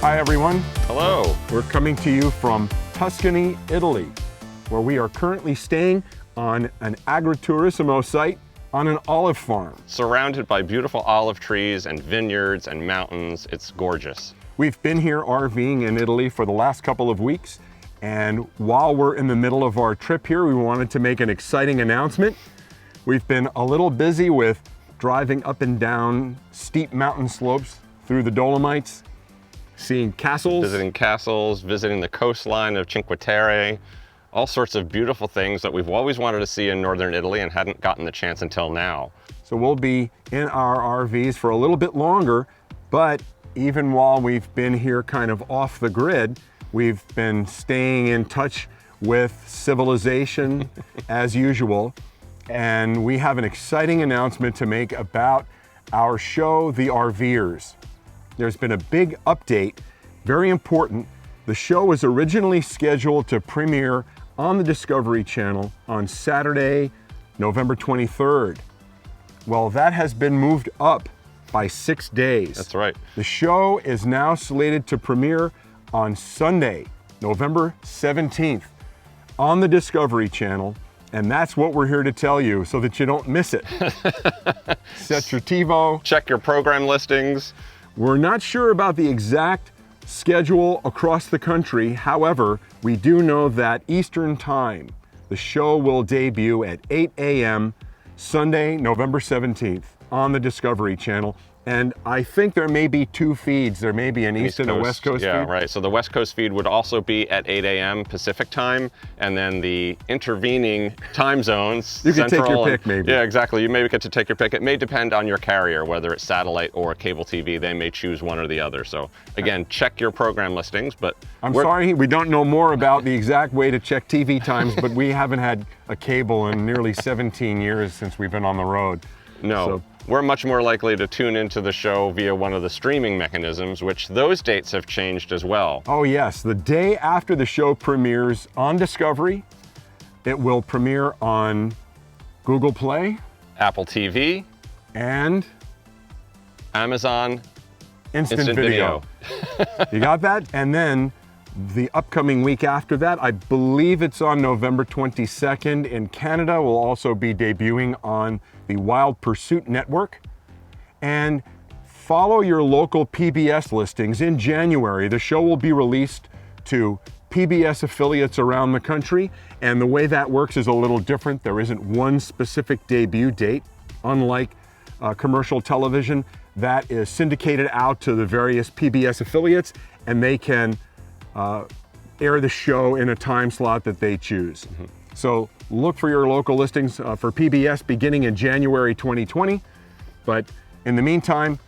Hi everyone. Hello. We're coming to you from Tuscany, Italy, where we are currently staying on an agriturismo site on an olive farm. Surrounded by beautiful olive trees and vineyards and mountains. It's gorgeous. We've been here RVing in Italy for the last couple of weeks, and while we're in the middle of our trip here, we wanted to make an exciting announcement. We've been a little busy with driving up and down steep mountain slopes through the Dolomites, seeing castles. Visiting the coastline of Cinque Terre, all sorts of beautiful things that we've always wanted to see in northern Italy and hadn't gotten the chance until now. So we'll be in our RVs for a little bit longer, but even while we've been here kind of off the grid, we've been staying in touch with civilization as usual. And we have an exciting announcement to make about our show, The RVers. There's been a big update, very important. The show was originally scheduled to premiere on the Discovery Channel on Saturday, November 23rd. Well, that has been moved up by 6 days. That's right. The show is now slated to premiere on Sunday, November 17th on the Discovery Channel. And that's what we're here to tell you so that you don't miss it. Set your TiVo. Check your program listings. We're not sure about the exact schedule across the country. However, we do know that Eastern Time, the show will debut at 8 a.m. Sunday, November 17th on the Discovery Channel. And I think there may be two feeds. There may be an East and a West Coast feed. Yeah, right. So the West Coast feed would also be at 8 a.m. Pacific time, and then the intervening time zones. You can take your pick, maybe. Yeah, exactly. You may get to take your pick. It may depend on your carrier, whether it's satellite or cable TV. They may choose one or the other. So again, check your program listings. But I'm sorry, we don't know more about the exact way to check TV times, but we haven't had a cable in nearly 17 years since we've been on the road. No. So, we're much more likely to tune into the show via one of the streaming mechanisms, which those dates have changed as well. oh yes, the day after the show premieres on Discovery, it will premiere on Google Play, Apple TV, and Amazon Instant Video. You got that? And then the upcoming week after that, I believe it's on November 22nd in Canada, will also be debuting on the Wild Pursuit Network. And follow your local PBS listings. In January, the show will be released to PBS affiliates around the country. And the way that works is a little different. There isn't one specific debut date, unlike commercial television that is syndicated out to the various PBS affiliates, and they can air the show in a time slot that they choose. Mm-hmm. So look for your local listings for PBS beginning in January 2020. But in the meantime,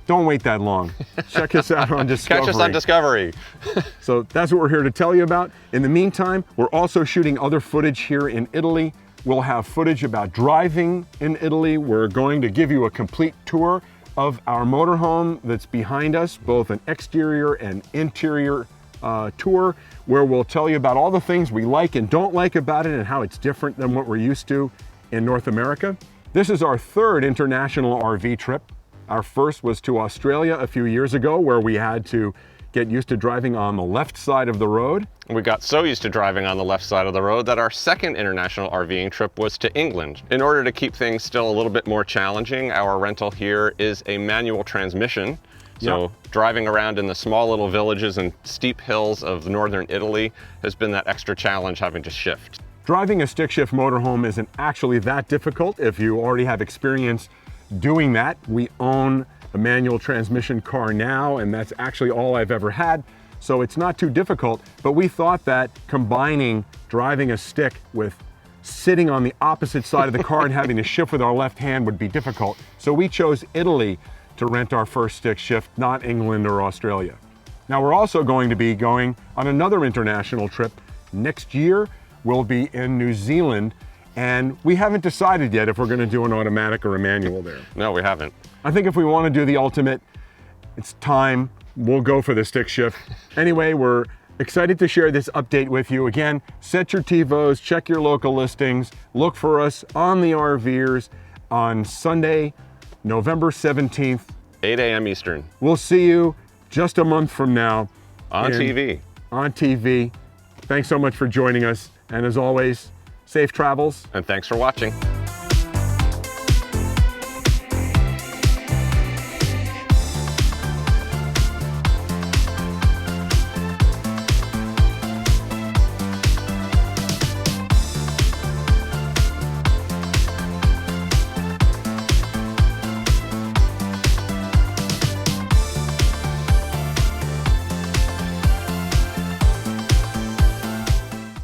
don't wait that long. Check us out on Discovery. Catch us on Discovery. So that's what we're here to tell you about. In the meantime, we're also shooting other footage here in Italy. We'll have footage about driving in Italy. We're going to give you a complete tour of our motorhome that's behind us, both an exterior and interior tour, where we'll tell you about all the things we like and don't like about it and how it's different than what we're used to in North America. This is our third international RV trip. Our first was to Australia a few years ago, where we had to get used to driving on the left side of the road. We got so used to driving on the left side of the road that our second international RVing trip was to England. In order to keep things still a little bit more challenging, our rental here is a manual transmission. So driving around in the small little villages and steep hills of northern Italy has been that extra challenge, having to shift. Driving a stick shift motorhome isn't actually that difficult if you already have experience doing that. We own a manual transmission car now, and that's actually all I've ever had. So it's not too difficult, but we thought that combining driving a stick with sitting on the opposite side of the car and having to shift with our left hand would be difficult. So we chose Italy to rent our first stick shift, not England or Australia. Now we're also going to be going on another international trip. Next year, we'll be in New Zealand, and we haven't decided yet if we're gonna do an automatic or a manual there. No, we haven't. I think if we wanna do the ultimate, it's time, we'll go for the stick shift. Anyway, we're excited to share this update with you. Again, set your TiVos, check your local listings, look for us on the RVers on Sunday, November 17th. 8 a.m. Eastern. We'll see you just a month from now. On TV. On TV. Thanks so much for joining us. And as always, safe travels. And thanks for watching.